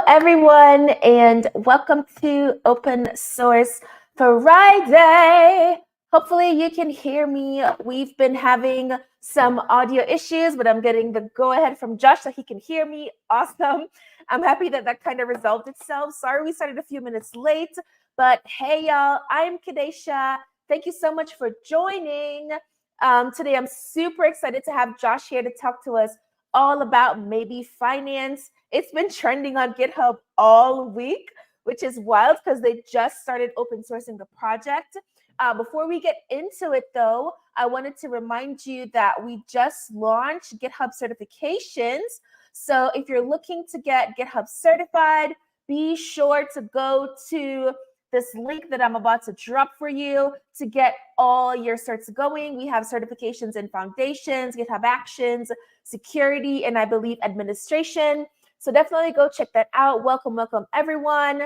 everyone, and welcome to Open Source Friday. Hopefully, you can hear me. We've been having some audio issues, but I'm getting the go-ahead from Josh that he can hear me. Awesome. I'm happy that that kind of resolved itself. Sorry we started a few minutes late, but hey, y'all, I'm Kadesha. Thank you so much for joining. Today, I'm super excited to have Josh here to talk to us all about maybe finance. It's been trending on GitHub all week, which is wild because they just started open sourcing the project. Before we get into it, though, I wanted to remind you that we just launched GitHub certifications. So if you're looking to get GitHub certified, be sure to go to this link that I'm about to drop for you to get all your certs going. We have certifications in foundations, GitHub Actions, security, and I believe administration. So definitely go check that out. Welcome, everyone.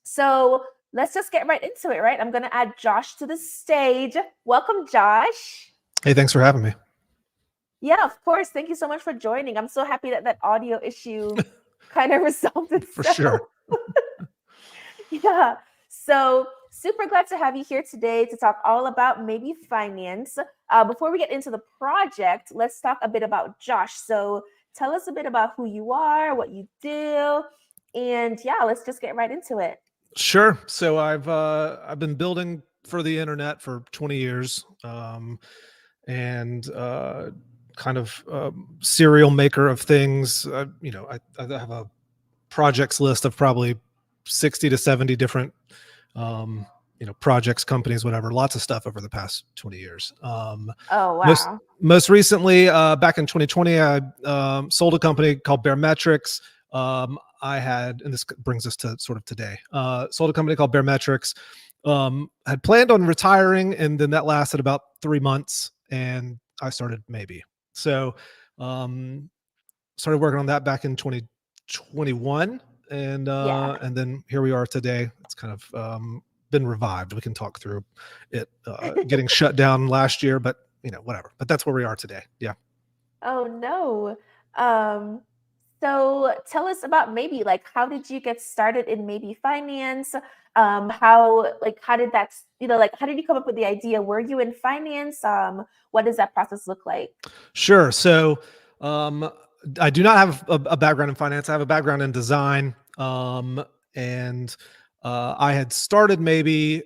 So let's just get right into it, right? I'm going to add Josh to the stage. Welcome, Josh. Hey, thanks for having me. Yeah, of course. Thank you so much for joining. I'm so happy that that audio issue kind of resolved itself. For sure. Yeah. So super glad to have you here today to talk all about maybe finance. Before we get into the project, let's talk a bit about Josh. So tell us a bit about who you are, what you do, and yeah, let's just get right into it. Sure. So I've been building for the internet for 20 years, and kind of serial maker of things. I have a projects list of probably 60 to 70 different projects, companies, whatever, lots of stuff over the past 20 years. Oh, wow. Most recently, back in 2020, I sold a company called Baremetrics. And this brings us to sort of today, sold a company called Baremetrics. Had planned on retiring, and then that lasted about 3 months, and I started Maybe. So started working on that back in 2021, and then here we are today. It's kind of been revived. We can talk through it getting shut down last year, but whatever. But that's where we are today. Yeah. Oh no. So tell us about Maybe, like, how did you get started in maybe finance? How did that, how did you come up with the idea? Were you in finance? What does that process look like? Sure. So I do not have a background in finance. I have a background in design. And I had started Maybe.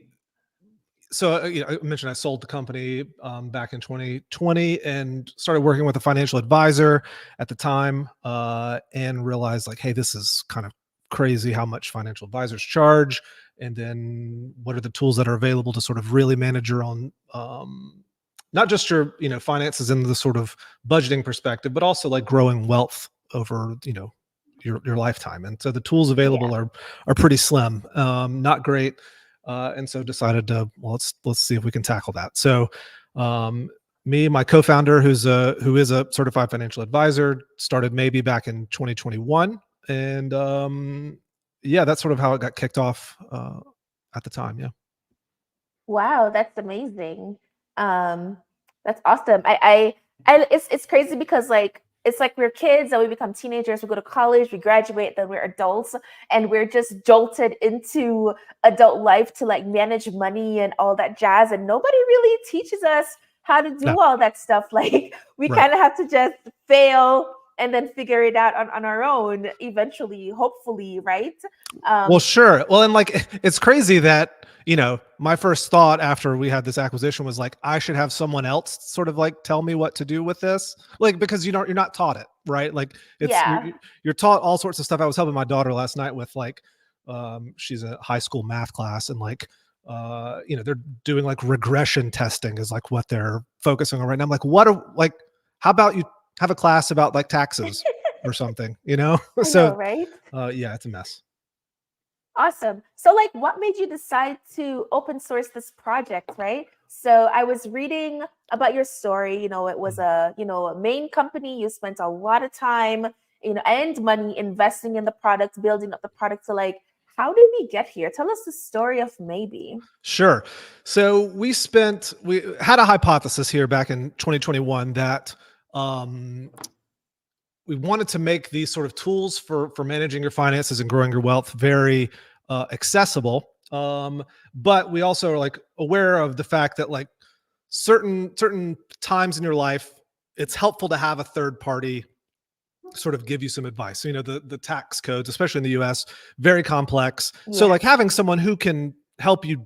So I mentioned I sold the company back in 2020 and started working with a financial advisor at the time, and realized, like, hey, this is kind of crazy how much financial advisors charge, and then what are the tools that are available to sort of really manage your own, not just your finances in the sort of budgeting perspective, but also like growing wealth over your lifetime. And so the tools available are pretty slim, not great. And so decided to, well, let's see if we can tackle that. So me, my co-founder, who is a certified financial advisor, started Maybe back in 2021. And that's sort of how it got kicked off at the time. Yeah. Wow, that's amazing. That's awesome. It's crazy because it's like we're kids and we become teenagers, we go to college, we graduate, then we're adults, and we're just jolted into adult life to like manage money and all that jazz. And nobody really teaches us how to do all that stuff. Like we kind of have to just fail and then figure it out on our own eventually, hopefully, right? Well, sure. Well, and like, it's crazy that, my first thought after we had this acquisition was like, I should have someone else sort of like tell me what to do with this. Like, because you're not taught it, right? Like you're taught all sorts of stuff. I was helping my daughter last night with like, she's a high school math class, and like, they're doing like regression testing is like what they're focusing on right now. I'm like, how about you have a class about like taxes or something, So, right? Yeah, it's a mess. Awesome. So like, what made you decide to open source this project, right? So I was reading about your story, it was a main company. You spent a lot of time, and money investing in the product, building up the product. So like, how did we get here? Tell us the story of Maybe. Sure. So we had a hypothesis here back in 2021 that we wanted to make these sort of tools for managing your finances and growing your wealth very accessible. But we also are like aware of the fact that like certain times in your life, it's helpful to have a third party sort of give you some advice. So, the tax codes, especially in the US, very complex. So like Yes. having someone who can help you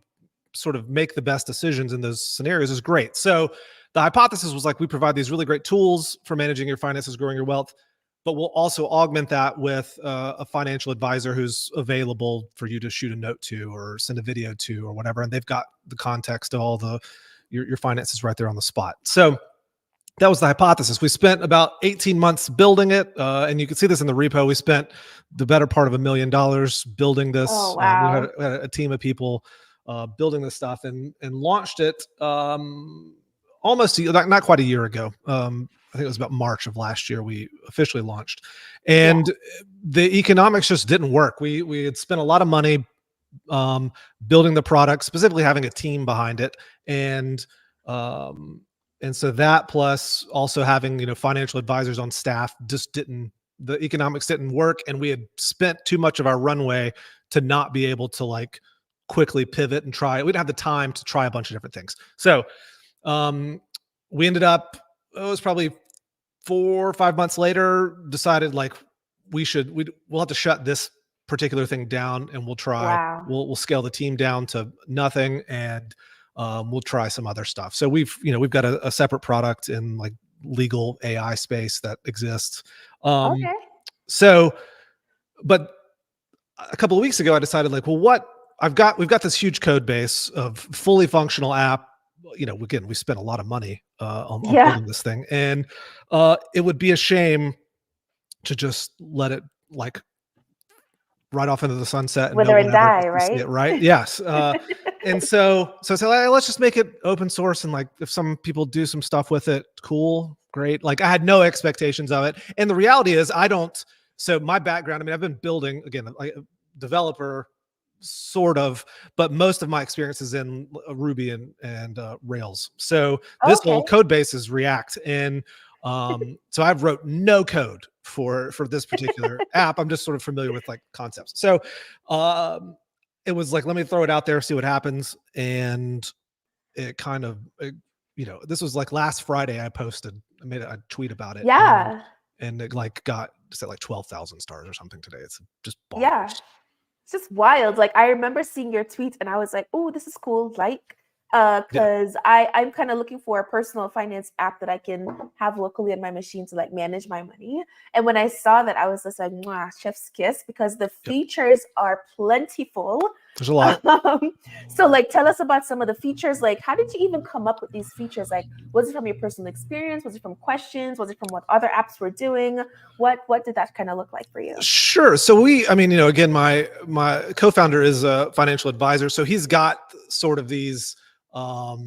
sort of make the best decisions in those scenarios is great. So the hypothesis was like, we provide these really great tools for managing your finances, growing your wealth, but we'll also augment that with a financial advisor who's available for you to shoot a note to or send a video to or whatever. And they've got the context of all your finances right there on the spot. So that was the hypothesis. We spent about 18 months building it. And you can see this in the repo. We spent the better part of $1 million building this. Oh, We wow. had a team of people building this stuff and launched it almost not quite a year ago. I think it was about March of last year we officially launched. And the economics just didn't work. We had spent a lot of money building the product, specifically having a team behind it. And so that plus also having, financial advisors on staff the economics didn't work. And we had spent too much of our runway to not be able to like quickly pivot and try. We didn't have the time to try a bunch of different things. So we ended up, it was probably 4 or 5 months later, decided like we'll have to shut this particular thing down and Wow. we'll scale the team down to nothing and we'll try some other stuff. So we've got a separate product in like legal AI space that exists. Okay. So, but a couple of weeks ago, I decided like, well, we've got this huge code base of fully functional app. Again, we spent a lot of money on building this thing, and it would be a shame to just let it like right off into the sunset and Wither no and one ever die, gets to see right? it, right? Yes. And so I said, "Hey, let's just make it open source, and like if some people do some stuff with it, cool, great." Like I had no expectations of it, and the reality is I don't. So my background, I mean, I've been building again, like a developer, sort of, but most of my experience is in Ruby and Rails. So this Okay. whole code base is React, and so I've wrote no code for this particular app. I'm just sort of familiar with like concepts. So it was like, let me throw it out there, see what happens. And it kind of, this was like last Friday I made a tweet about it. Yeah. And it like got set like 12,000 stars or something today. It's just bonkers. Yeah. It's just wild. Like I remember seeing your tweets and I was like, oh, this is cool. Like, because I'm kind of looking for a personal finance app that I can have locally on my machine to like manage my money. And when I saw that, I was just like, mwah, chef's kiss, because the features are plentiful. There's a lot. So like, tell us about some of the features. Like, how did you even come up with these features? Like, was it from your personal experience? Was it from questions? Was it from what other apps were doing? What did that kind of look like for you? Sure. So again, my co-founder is a financial advisor. So he's got sort of these, has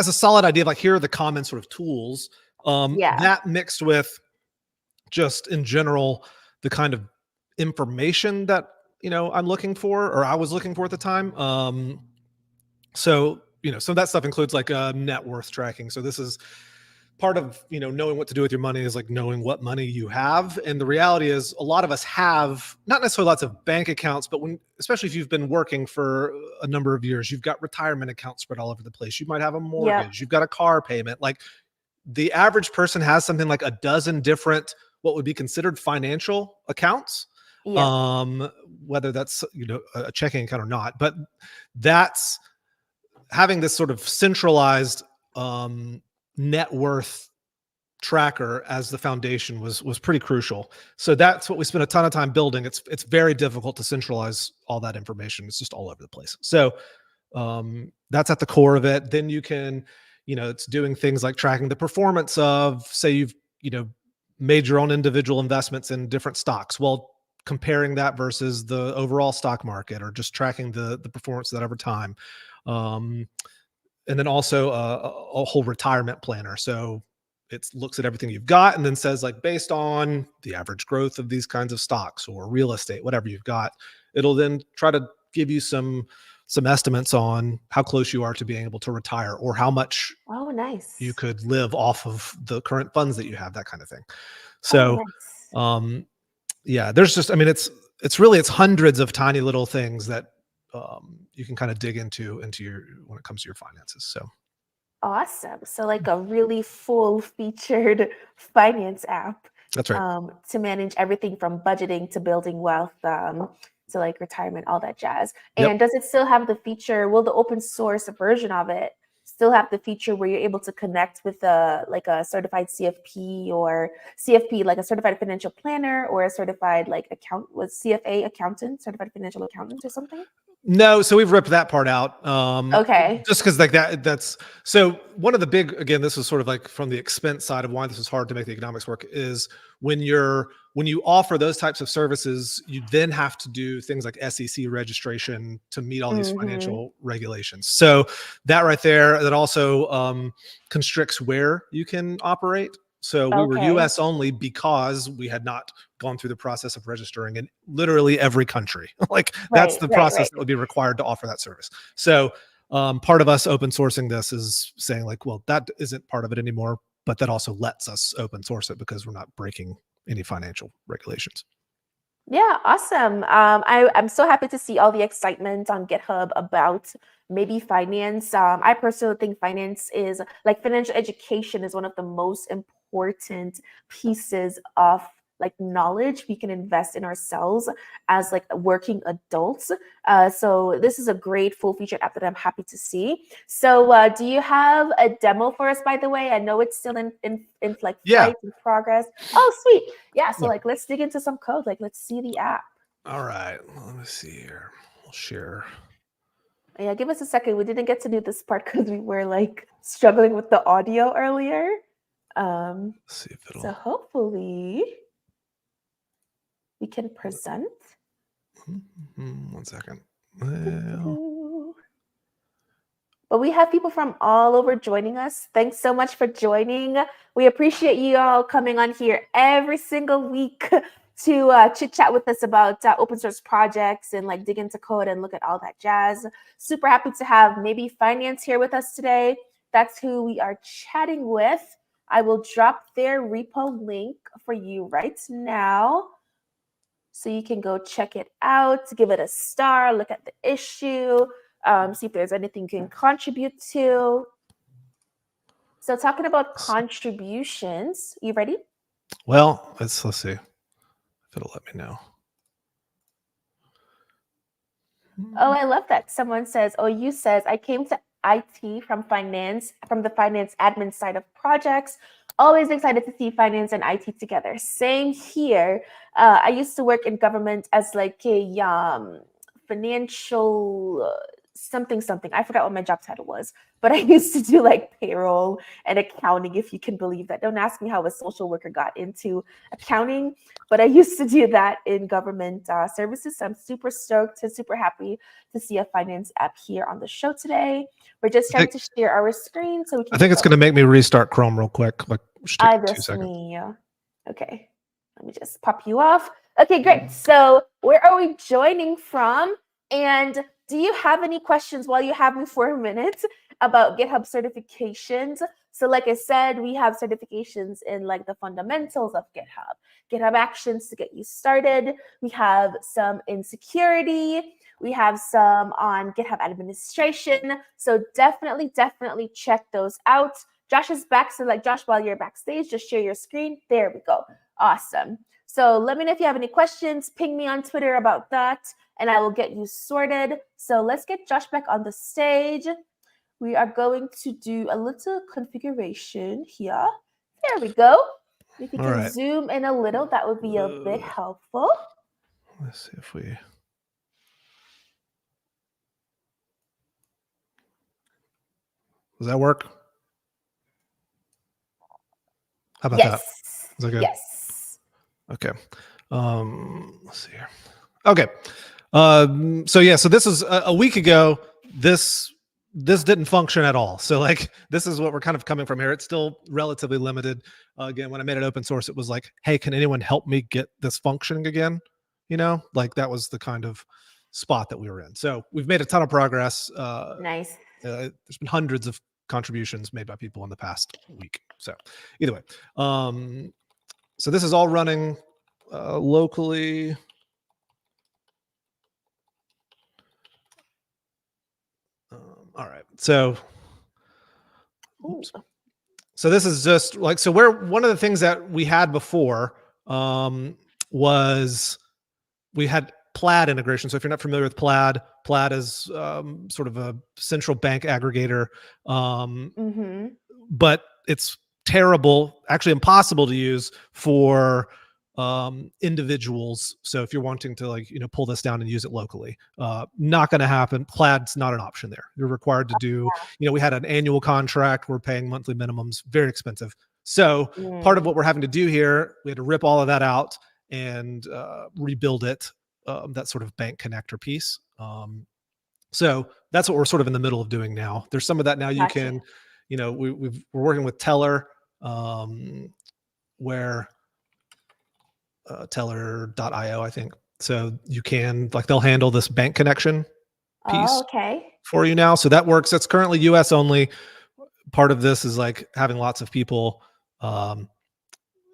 a solid idea of like, here are the common sort of tools that mixed with just in general, the kind of information that, I'm looking for, or I was looking for at the time. So some of that stuff includes like net worth tracking. So this is part of, knowing what to do with your money is like knowing what money you have. And the reality is a lot of us have not necessarily lots of bank accounts, but especially if you've been working for a number of years, you've got retirement accounts spread all over the place. You might have a mortgage, you've got a car payment. Like the average person has something like a dozen different, what would be considered financial accounts. Whether that's, a checking account or not, but that's having this sort of centralized, net worth tracker as the foundation was pretty crucial. So that's what we spent a ton of time building. It's very difficult to centralize all that information. It's just all over the place. So that's at the core of it. Then you can, it's doing things like tracking the performance of, say you've, made your own individual investments in different stocks. Well, comparing that versus the overall stock market, or just tracking the performance of that over time. And then also a whole retirement planner. So it looks at everything you've got and then says like, based on the average growth of these kinds of stocks or real estate, whatever you've got, it'll then try to give you some some estimates on how close you are to being able to retire, or how much Oh, nice. you could live off of the current funds that you have, that kind of thing. Oh, So, nice. yeah, there's just, I mean, it's hundreds of tiny little things that you can kind of dig into your, when it comes to your finances. So Awesome. So like a really full featured finance app that's right. to manage everything from budgeting to building wealth to like retirement, all that jazz. Yep. And does it still have the feature, will the open source version of it still have the feature where you're able to connect with like a certified CFP or CFP, like a certified financial planner, or a certified like CFA accountant, certified financial accountant or something? No, so we've ripped that part out. Okay. Just because like that's so one of the big, again, this is sort of like from the expense side of why this is hard to make the economics work, is when you offer those types of services, you then have to do things like SEC registration to meet all these financial regulations. So that right there, that also constricts where you can operate. So we were US only because we had not gone through the process of registering in literally every country. Like that's the process that would be required to offer that service. So part of us open sourcing this is saying like, well, that isn't part of it anymore, but that also lets us open source it because we're not breaking any financial regulations. Yeah, awesome. I'm so happy to see all the excitement on GitHub about maybe finance. I personally think finance is like financial education is one of the most important pieces of like knowledge we can invest in ourselves as like working adults. So this is a great full featured app that I'm happy to see. So do you have a demo for us, by the way? I know it's still in like flight in progress. Oh, sweet. Yeah. So like let's dig into some code. Like let's see the app. All right. Let me see here. We'll share. Yeah, give us a second. We didn't get to do this part because we were like struggling with the audio earlier. Let's see if it'll... So hopefully we can present. 1 second. Well... But we have people from all over joining us. Thanks so much for joining. We appreciate you all coming on here every single week to chit chat with us about open source projects and like dig into code and look at all that jazz. Super happy to have maybe finance here with us today. That's who we are chatting with. I will drop their repo link for you right now, so you can go check it out, give it a star, look at the issue, see if there's anything you can contribute to. So talking about contributions, you ready? Well, let's see if it'll let me know. Oh, I love that. Someone says, you says, I came to IT from the finance admin side of projects. Always excited to see finance and IT together. Same here. I used to work in government as like a financial something. I forgot what my job title was, but I used to do like payroll and accounting, if you can believe that. Don't ask me how a social worker got into accounting, but I used to do that in government services. So I'm super stoked and super happy to see a finance app here on the show today. We're just trying to share our screen so we can. I think it's going to make me restart Chrome real quick. Like, just 2 seconds. Okay, let me just pop you off. Okay, great. So where are we joining from? And do you have any questions while you have me for a minute about GitHub certifications? So like I said, we have certifications in like the fundamentals of GitHub, GitHub Actions to get you started. We have some in security. We have some on GitHub administration. So definitely check those out. Josh is back. So like Josh, while you're backstage, just share your screen. There we go. Awesome. So let me know if you have any questions. Ping me on Twitter about that, and I will get you sorted. So let's get Josh back on the stage. We are going to do a little configuration here. There we go. If you can zoom in a little, that would be a bit helpful. Let's see if we... Does that work? How about that? Is that good? Yes. Okay. Let's see here. Okay. So this is a week ago. This didn't function at all. So like, this is what we're kind of coming from here. It's still relatively limited. Again, when I made it open source, it was like, hey, can anyone help me get this functioning again? You know, like that was the kind of spot that we were in. So we've made a ton of progress. Nice. There's been hundreds of contributions made by people in the past week. So either way, so this is all running locally. All right. So, oops. So this is just like, so one of the things that we had before was we had Plaid integration. So if you're not familiar with Plaid is sort of a central bank aggregator, but it's terrible, actually impossible to use for individuals. So if you're wanting to pull this down and use it locally, not going to happen. Plaid's not an option there. You're required to do, we had an annual contract. We're paying monthly minimums, very expensive. So part of what we're having to do here, we had to rip all of that out and rebuild it, that sort of bank connector piece. So that's what we're sort of in the middle of doing now. There's some of that now you can, we're working with Teller, where teller.io, I think. So you can, they'll handle this bank connection piece for you now. So that works. That's currently US only. Part of this is having lots of people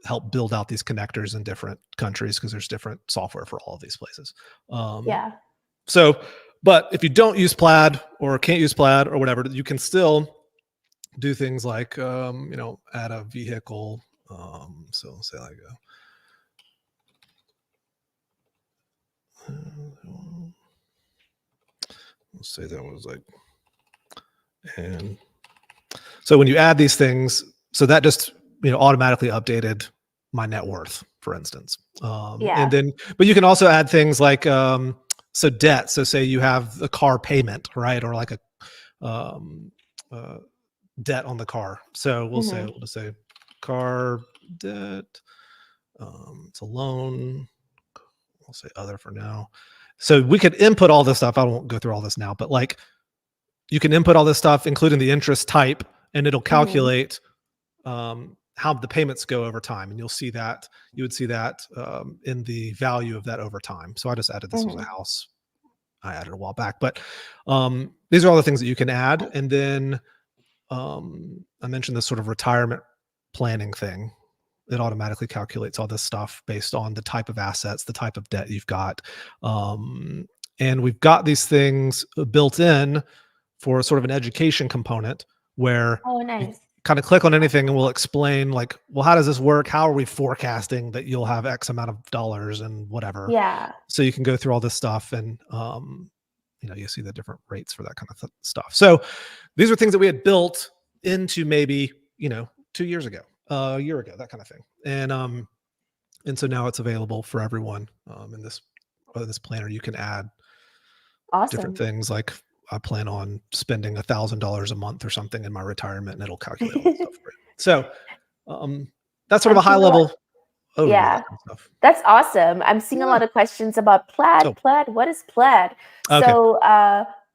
help build out these connectors in different countries because there's different software for all of these places. So, but if you don't use Plaid or can't use Plaid or whatever, you can still do things like, add a vehicle. So let's say let's say that was and so when you add these things, so that just, automatically updated my net worth, for instance. And then, but you can also add things like, so debt. So say you have a car payment, right? Or like a debt on the car. So we'll just say car debt. It's a loan. I'll say other for now. So we could input all this stuff. I won't go through all this now, but you can input all this stuff, including the interest type, and it'll calculate how the payments go over time. And you would see that in the value of that over time. So I just added this as a house. I added a while back, but these are all the things that you can add. And then I mentioned this sort of retirement planning thing. It automatically calculates all this stuff based on the type of assets, the type of debt you've got. And we've got these things built in for sort of an education component where you kind of click on anything and we'll explain well, how does this work? How are we forecasting that you'll have X amount of dollars and whatever? Yeah. So you can go through all this stuff and, you see the different rates for that kind of stuff. So these are things that we had built into maybe, 2 years ago. A year ago, that kind of thing. And so now it's available for everyone in this planner. You can add different things. Like I plan on spending $1,000 a month or something in my retirement, and it'll calculate all the stuff for you. So that's sort of a high level overview. Yeah, of that kind of stuff. That's awesome. I'm seeing a lot of questions about Plaid. Plaid, what is Plaid? Okay. So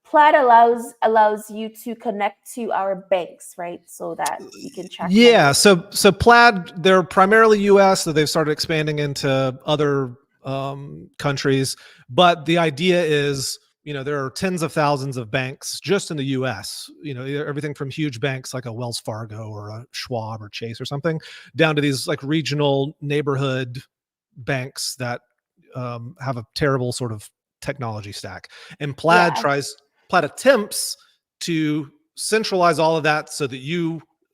Plaid allows you to connect to our banks, right? So that you can track. Yeah. So Plaid, they're primarily US, so they've started expanding into other countries. But the idea is, there are tens of thousands of banks just in the US, everything from huge banks like a Wells Fargo or a Schwab or Chase or something, down to these regional neighborhood banks that have a terrible sort of technology stack. And Plaid attempts to centralize all of that so that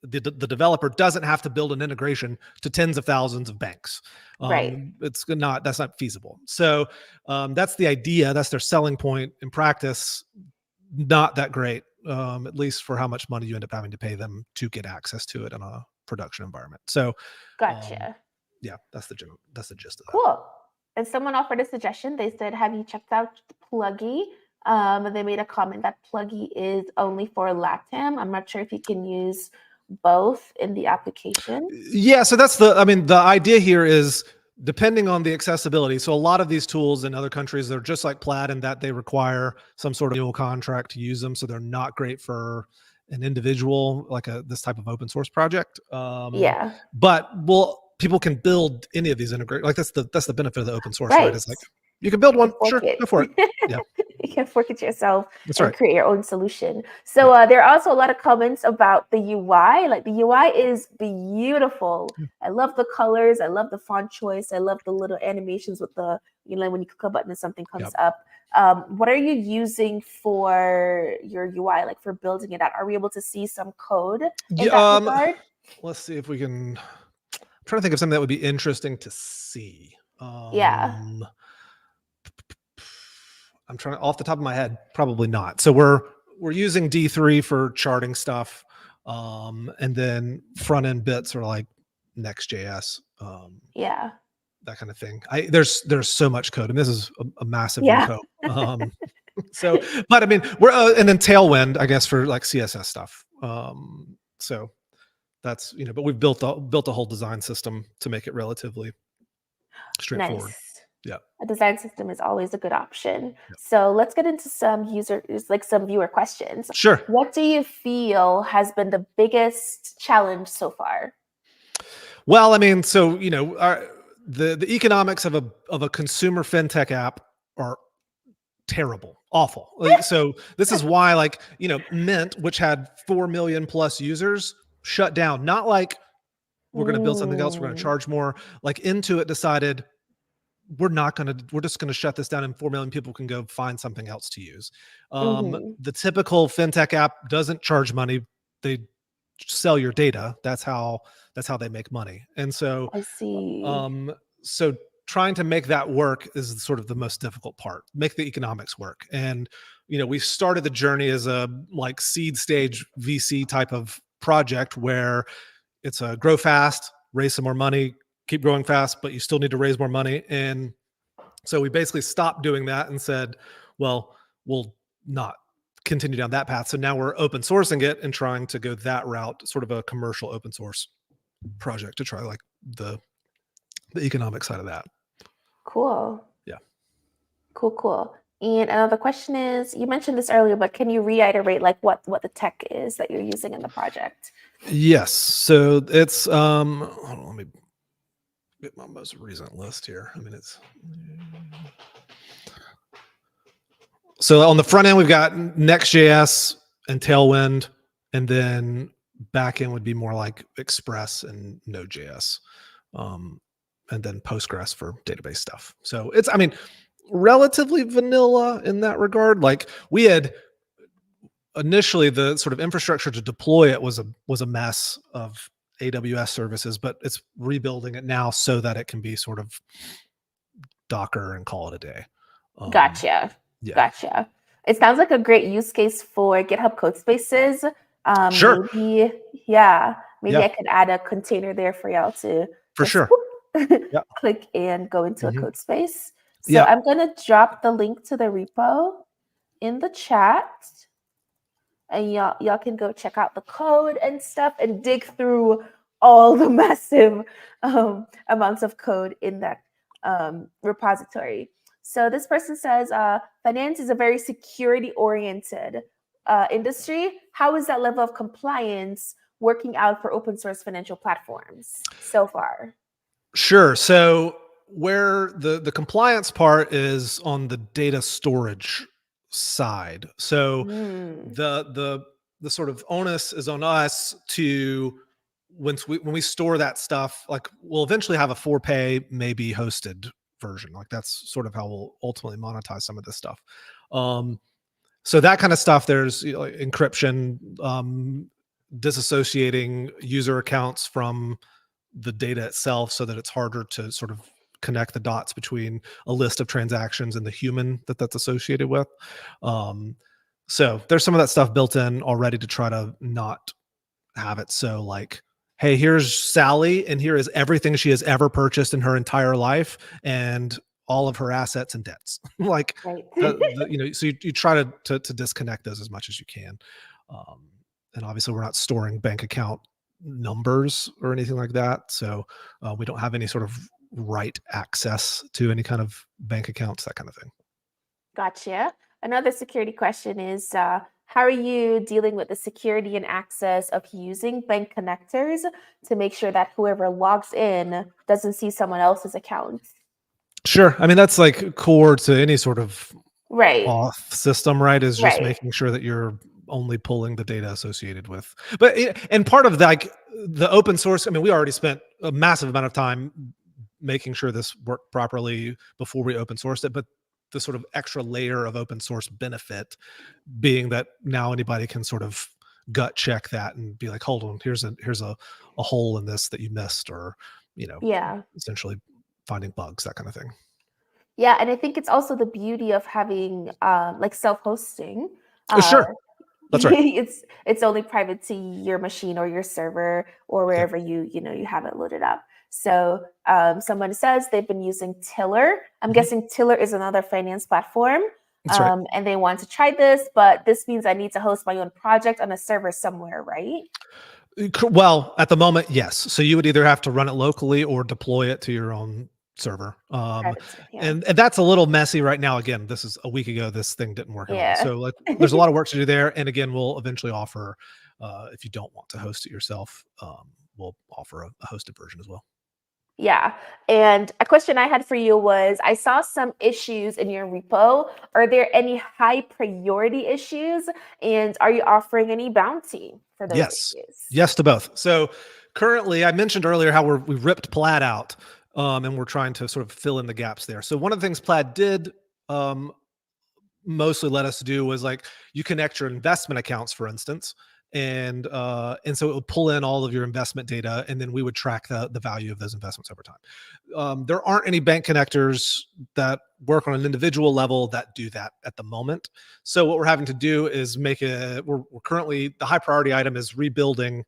the developer doesn't have to build an integration to tens of thousands of banks. That's not feasible. So that's the idea. That's their selling point. In practice, not that great, at least for how much money you end up having to pay them to get access to it in a production environment. So gotcha. That's the gist of that. Cool. And someone offered a suggestion. They said, have you checked out Pluggy? And they made a comment that Pluggy is only for LATAM. I'm not sure if you can use both in the application. Yeah, so that's the idea here is depending on the accessibility. So a lot of these tools in other countries, they're just like Plaid in that they require some sort of annual contract to use them. So they're not great for an individual, like this type of open source project. But people can build any of these integrate. That's the benefit of the open source, right? It's You can build one. fork Sure, it. go for it. Yeah, You can fork it yourself that's and right. create your own solution. So there are also a lot of comments about the UI. Like the UI is beautiful. I love the colors. I love the font choice. I love the little animations with the, when you click a button and something comes Yep. up. What are you using for your UI, like for building it out? Are we able to see some code in that regard? Let's see if we can. I'm trying to think of something that would be interesting to see. Yeah. I'm trying off the top of my head, probably not. So we're using D3 for charting stuff, and then front end bits are like Next.js, Yeah. that kind of thing. There's so much code, and this is a massive Yeah. repo. So, but I mean, we're and then Tailwind, I guess, for like CSS stuff. So that's but we've built a whole design system to make it relatively straightforward. Nice. Yeah. A design system is always a good option. Yep. So let's get into some some viewer questions. Sure. What do you feel has been the biggest challenge so far? Well, I mean, so the economics of a consumer fintech app are terrible, awful. So this is why, Mint, which had 4 million plus users, shut down. Not like we're going to build something else, we're going to charge more. Like Intuit decided we're just going to shut this down, and 4 million people can go find something else to use. The typical fintech app doesn't charge money. They sell your data. That's how they make money. And so I see. so trying to make that work is sort of the most difficult part. Make the economics work. And we started the journey as a like seed stage VC type of project where it's a grow fast, raise some more money, keep growing fast, but you still need to raise more money. And so we basically stopped doing that and said, well, we'll not continue down that path. So now we're open sourcing it and trying to go that route, sort of a commercial open source project to try like the economic side of that. Cool. Yeah. Cool. And another question is, you mentioned this earlier, but can you reiterate like what the tech is that you're using in the project? Yes. So it's hold on, let me get my most recent list here. I mean, so on the front end, we've got Next.js and Tailwind, and then back end would be more like Express and Node.js, and then Postgres for database stuff. So it's, I mean, relatively vanilla in that regard. Like we had initially the sort of infrastructure to deploy it was a mess of AWS services, but it's rebuilding it now so that it can be sort of Docker and call it a day. Gotcha. Yeah. Gotcha. It sounds like a great use case for GitHub Codespaces. Sure. Maybe Yeah. I could add a container there for y'all to For just sure. Yeah. click and go into a code space. So Yeah. I'm gonna drop the link to the repo in the chat, and y'all can go check out the code and stuff and dig through all the massive amounts of code in that repository. So this person says, finance is a very security-oriented industry. How is that level of compliance working out for open source financial platforms so far? Sure. So where the compliance part is on the data storage side. So the sort of onus is on us to when we store that stuff, like we'll eventually have a for pay, maybe hosted version. Like that's sort of how we'll ultimately monetize some of this stuff. So that kind of stuff, there's encryption, disassociating user accounts from the data itself so that it's harder to sort of connect the dots between a list of transactions and the human that's associated with. So there's some of that stuff built in already to try to not have it so like, hey, here's Sally and here is everything she has ever purchased in her entire life and all of her assets and debts. Like, right. So you try to disconnect those as much as you can. And obviously we're not storing bank account numbers or anything like that. So we don't have any sort of write access to any kind of bank accounts, that kind of thing. Gotcha. Another security question is, how are you dealing with the security and access of using bank connectors to make sure that whoever logs in doesn't see someone else's account? Sure. I mean, that's like core to any sort of Right. auth system, right? Is just Right. making sure that you're only pulling the data associated with. But and part of like the open source, I mean, we already spent a massive amount of time making sure this worked properly before we open sourced it. But the sort of extra layer of open source benefit being that now anybody can sort of gut check that and be like, hold on, here's a hole in this that you missed, or Yeah. essentially finding bugs, that kind of thing. Yeah, and I think it's also the beauty of having like self-hosting. Sure, that's right. It's only private to your machine or your server or Yep. wherever you have it loaded up. So someone says they've been using Tiller. I'm guessing Tiller is another finance platform. That's right. And they want to try this, but this means I need to host my own project on a server somewhere, right? Well, at the moment, yes. So you would either have to run it locally or deploy it to your own server. Private server, yeah. And that's a little messy right now. Again, this is a week ago. This thing didn't work at all. Yeah. So like, there's a lot of work to do there. And again, we'll eventually offer, if you don't want to host it yourself, we'll offer a hosted version as well. Yeah. And a question I had for you was, I saw some issues in your repo. Are there any high priority issues? And are you offering any bounty for those Yes. issues? Yes to both. So currently, I mentioned earlier how we ripped Plaid out, and we're trying to sort of fill in the gaps there. So one of the things Plaid did mostly let us do was like, you connect your investment accounts, for instance, and so it would pull in all of your investment data, and then we would track the value of those investments over time. There aren't any bank connectors that work on an individual level that do that at the moment. So what we're having to do is we're currently, the high priority item is rebuilding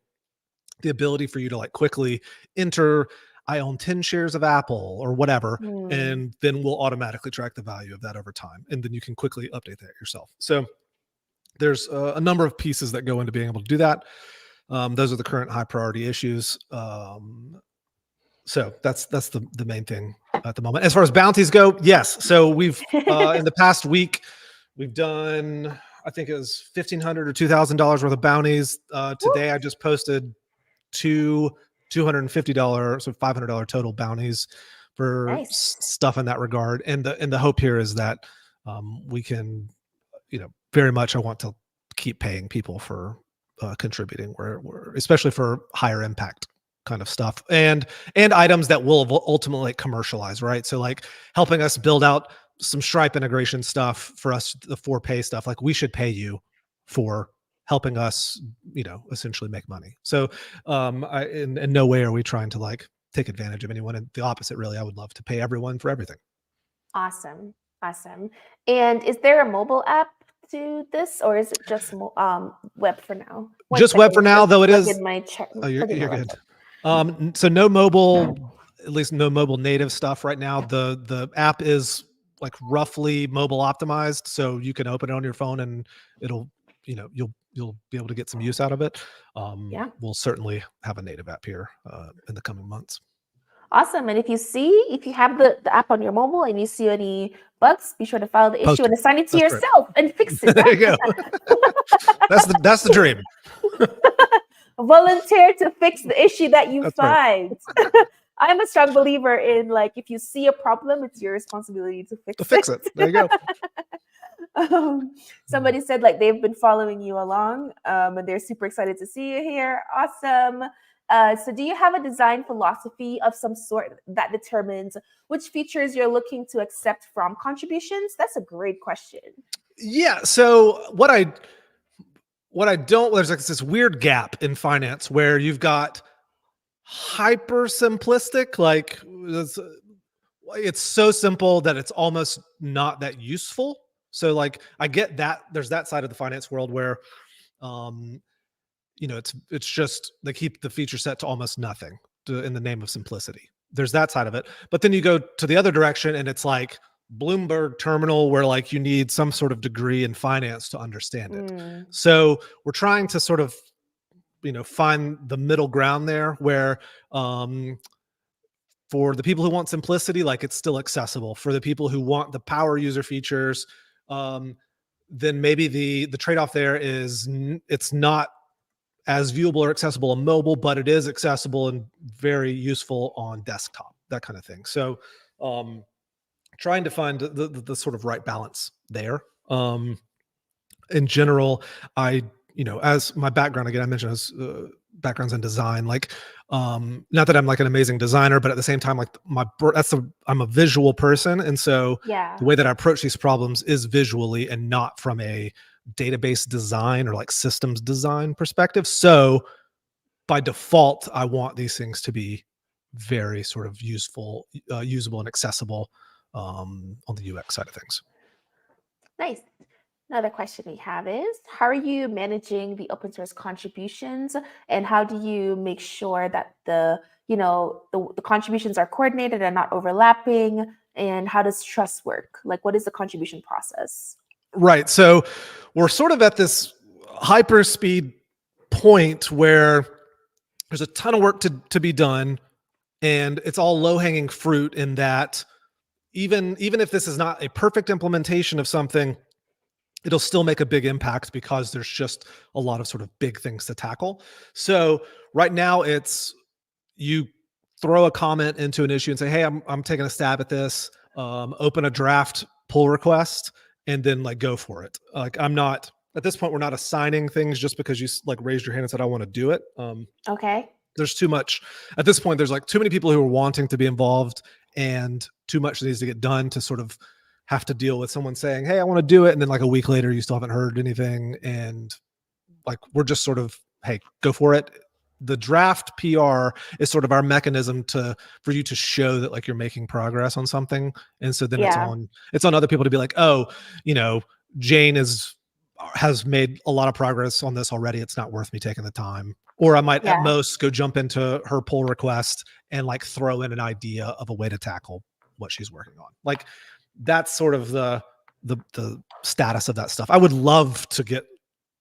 the ability for you to like quickly enter, I own 10 shares of Apple or whatever, and then we'll automatically track the value of that over time. And then you can quickly update that yourself. So there's a number of pieces that go into being able to do that. Those are the current high priority issues. So that's the main thing at the moment. As far as bounties go, yes. So we've in the past week, we've done, I think it was $1,500 or $2,000 worth of bounties. Today I just posted two $250, so $500 total bounties for Nice. stuff in that regard. And the hope here is that we can, very much I want to keep paying people for contributing, where especially for higher impact kind of stuff, and items that will ultimately commercialize, right? So like helping us build out some Stripe integration stuff for us, the for pay stuff. Like we should pay you for helping us, essentially make money. So in no way are we trying to like take advantage of anyone. And the opposite, really, I would love to pay everyone for everything. Awesome. Awesome. And is there a mobile app to this, or is it just web for now? Just web for now, though it is. Oh, you're good. So no mobile, at least no mobile native stuff right now. The app is like roughly mobile optimized, so you can open it on your phone and it'll, you'll be able to get some use out of it. Yeah. We'll certainly have a native app here in the coming months. Awesome. And if you have the app on your mobile and you see any bugs, be sure to file the issue and assign it to yourself and fix it. There you go. That's the dream. Volunteer to fix the issue that you find. Right. I'm a strong believer in, like, if you see a problem, it's your responsibility to fix it. There you go. Somebody said like they've been following you along and they're super excited to see you here. Awesome. So do you have a design philosophy of some sort that determines which features you're looking to accept from contributions? That's a great question. Yeah. So what I don't, there's like this weird gap in finance where you've got hyper simplistic, like it's so simple that it's almost not that useful. So like I get that there's that side of the finance world where, it's just they keep the feature set to almost nothing in the name of simplicity. There's that side of it. But then you go to the other direction and it's like Bloomberg terminal where like you need some sort of degree in finance to understand it. So we're trying to sort of, find the middle ground there where for the people who want simplicity, like it's still accessible. For the people who want the power user features, then maybe the trade-off there is it's not as viewable or accessible on mobile, but it is accessible and very useful on desktop, that kind of thing. So trying to find the sort of right balance there. In general, I, as my background, again, I mentioned as backgrounds in design, like, not that I'm like an amazing designer, but at the same time, like I'm a visual person. And so Yeah. the way that I approach these problems is visually and not from a database design or like systems design perspective. So by default, I want these things to be very sort of useful, usable and accessible on the UX side of things. Nice. Another question we have is, how are you managing the open source contributions, and how do you make sure that the contributions are coordinated and not overlapping? And how does trust work? Like, what is the contribution process? Right. So we're sort of at this hyper speed point where there's a ton of work to be done, and it's all low hanging fruit in that even if this is not a perfect implementation of something, it'll still make a big impact because there's just a lot of sort of big things to tackle. So right now it's, you throw a comment into an issue and say, hey, I'm taking a stab at this, open a draft pull request, and then like go for it. Like, I'm not, at this point, we're not assigning things just because you like raised your hand and said, I want to do it. Okay. There's too much at this point. There's like too many people who are wanting to be involved, and too much needs to get done to sort of have to deal with someone saying, hey, I want to do it. And then like a week later, you still haven't heard anything. And like, we're just sort of, hey, go for it. The draft PR is sort of our mechanism for you to show that like you're making progress on something. And so then Yeah. it's on other people to be like, oh, Jane has made a lot of progress on this already. It's not worth me taking the time. Or I might at Yeah. most go jump into her pull request and like throw in an idea of a way to tackle what she's working on. Like, that's sort of the status of that stuff. I would love to get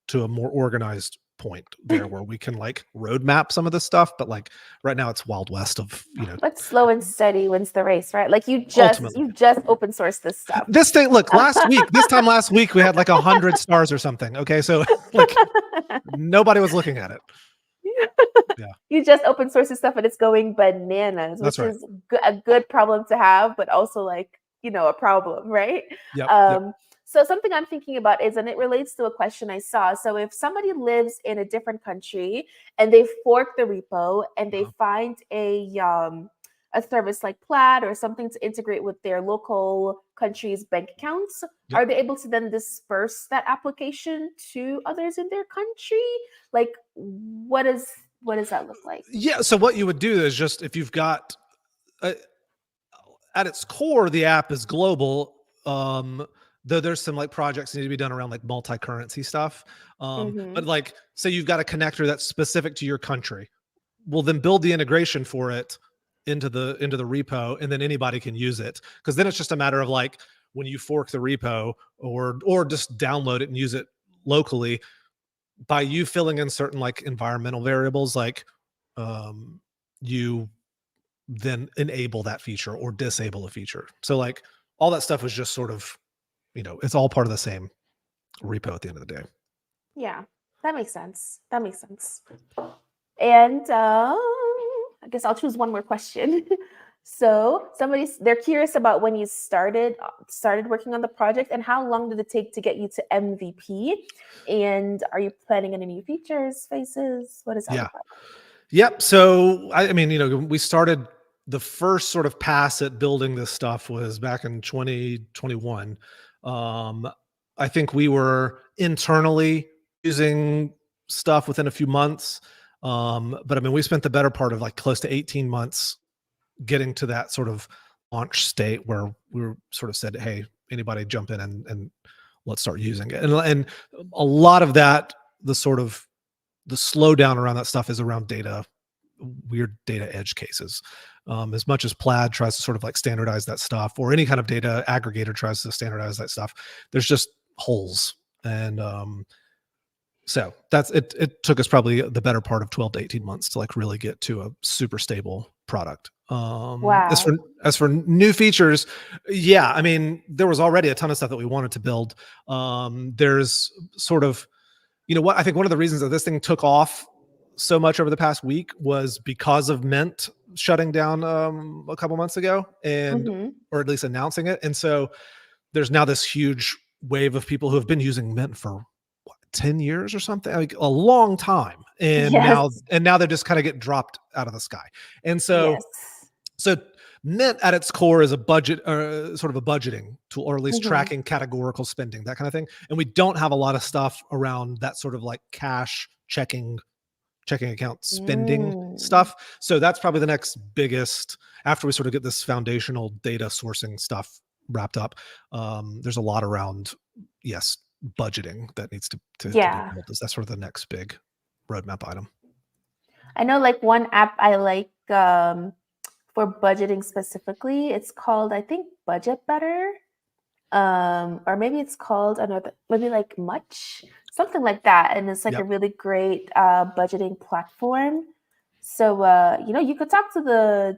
to a more organized point there where we can like roadmap some of this stuff, but like right now it's wild west of, But slow and steady wins the race, right? Like, ultimately. you just open source this stuff. This thing, look, this time last week we had like 100 stars or something. Okay, so like nobody was looking at it. Yeah, You just open source this stuff and it's going bananas, that's which right. is a good problem to have, but also like, a problem, right? Yep. So something I'm thinking about is, and it relates to a question I saw. So if somebody lives in a different country and they fork the repo and they find a service like Plaid or something to integrate with their local country's bank accounts, Yep. are they able to then disperse that application to others in their country? Like, what does that look like? Yeah. So what you would do is just, if you've got at its core, the app is global. Though there's some like projects that need to be done around like multi-currency stuff. But like, say you've got a connector that's specific to your country. Well, then build the integration for it into the repo, and then anybody can use it. Because then it's just a matter of like, when you fork the repo or just download it and use it locally, by you filling in certain like environmental variables, like you then enable that feature or disable a feature. So like all that stuff was just sort of, it's all part of the same repo at the end of the day. Yeah, that makes sense. That makes sense. And I guess I'll choose one more question. So they're curious about when you started working on the project, and how long did it take to get you to MVP? And are you planning any new features, phases? What does that look like? Yep. So I mean, we started, the first sort of pass at building this stuff was back in 2021. I think we were internally using stuff within a few months. But I mean, we spent the better part of like close to 18 months getting to that sort of launch state where we were sort of said, hey, anybody jump in and let's start using it. And a lot of that, the slowdown around that stuff is around weird data edge cases. As much as Plaid tries to sort of like standardize that stuff, or any kind of data aggregator tries to standardize that stuff, there's just holes. And so that's it. It took us probably the better part of 12 to 18 months to like really get to a super stable product. Wow. As for new features, yeah, I mean, there was already a ton of stuff that we wanted to build. There's sort of, I think one of the reasons that this thing took off so much over the past week was because of Mint shutting down a couple months ago, and or at least announcing it. And so there's now this huge wave of people who have been using Mint for 10 years or something, like a long time. And now they just kind of get dropped out of the sky. And so Mint at its core is a budget, sort of a budgeting tool, or at least tracking categorical spending, that kind of thing. And we don't have a lot of stuff around that sort of like cash checking account spending stuff. So that's probably the next biggest, after we sort of get this foundational data sourcing stuff wrapped up. There's a lot around, budgeting that needs to be built. That's sort of the next big roadmap item. I know like one app I like for budgeting specifically, it's called, I think, Budget Better. Or maybe it's called maybe like Much, something like that. And it's like a really great budgeting platform. So you could talk to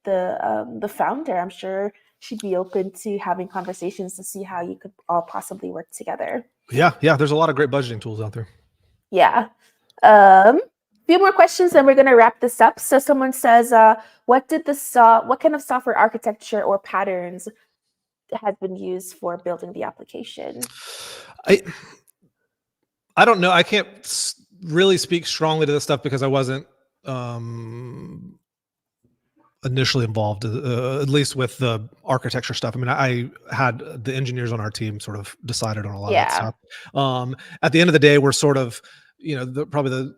the founder. I'm sure she'd be open to having conversations to see how you could all possibly work together. Yeah, there's a lot of great budgeting tools out there. Yeah. Few more questions and we're going to wrap this up. So someone says, what kind of software architecture or patterns has been used for building the application? I don't know. I can't really speak strongly to this stuff because I wasn't initially involved, at least with the architecture stuff. I mean, I had the engineers on our team sort of decided on a lot of that stuff. At the end of the day, we're sort of, to probably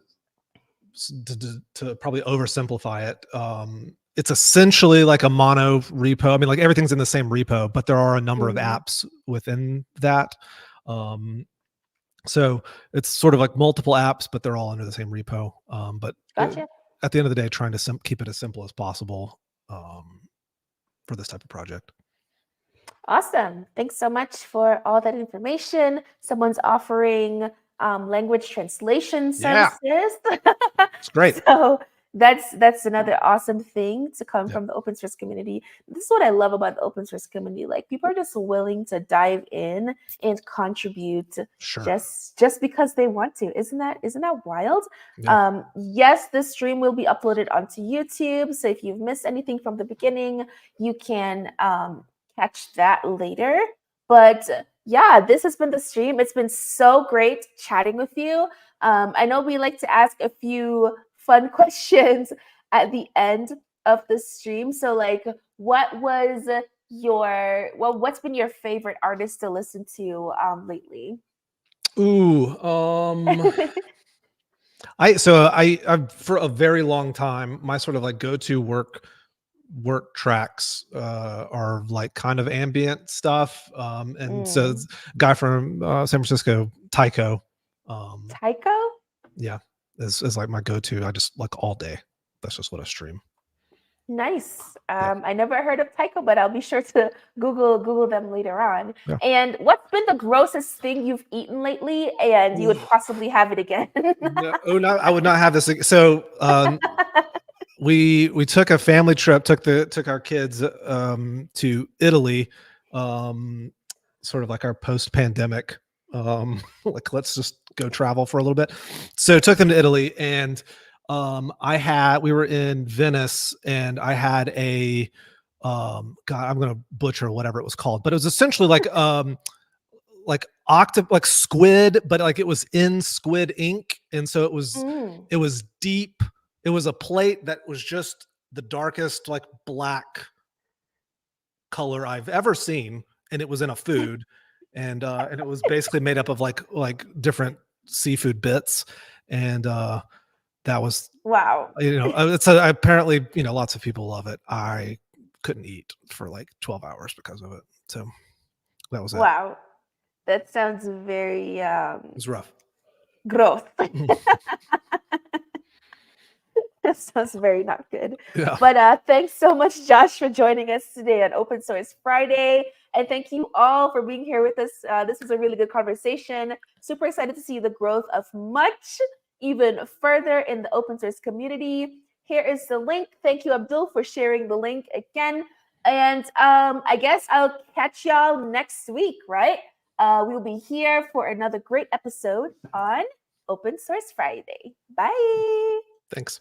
oversimplify it, it's essentially like a mono repo. I mean, like everything's in the same repo, but there are a number of apps within that. So it's sort of like multiple apps, but they're all under the same repo. But gotcha. At the end of the day, trying to keep it as simple as possible for this type of project. Awesome. Thanks so much for all that information. Someone's offering language translation services. It's great. So that's another awesome thing to come from the open source community. This is what I love about the open source community. Like people are just willing to dive in and contribute just because they want to. Isn't that wild? Yeah. Yes, this stream will be uploaded onto YouTube. So if you've missed anything from the beginning, you can catch that later. But this has been the stream. It's been so great chatting with you. I know we like to ask a few fun questions at the end of the stream. So like, what's been your favorite artist to listen to lately? I for a very long time, my sort of like go-to work tracks are like kind of ambient stuff. And so it's a guy from San Francisco, Tycho. Tycho? Yeah, is like my go-to. I just like all day. That's just what I stream. Nice. I never heard of Tycho, but I'll be sure to Google them later on. Yeah. And what's been the grossest thing you've eaten lately, and you would possibly have it again? No, I would not have this. So we took a family trip, took our kids to Italy, sort of like our post-pandemic, like let's just go travel for a little bit. So took them to Italy, and we were in Venice, and I had a God, I'm gonna butcher whatever it was called, but it was essentially like like squid, but like it was in squid ink, and so it was deep. It was a plate that was just the darkest like black color I've ever seen, and it was in a food, and it was basically made up of like different seafood bits, and that was it's apparently lots of people love it. I couldn't eat for like 12 hours because of it, so that was it. Wow, that sounds very it was rough. Gross. That sounds very not good. Yeah. But thanks so much, Josh, for joining us today on Open Source Friday. And thank you all for being here with us. This was a really good conversation. Super excited to see the growth of Much even further in the open source community. Here is the link. Thank you, Abdul, for sharing the link again. And I guess I'll catch y'all next week, right? We'll be here for another great episode on Open Source Friday. Bye. Thanks.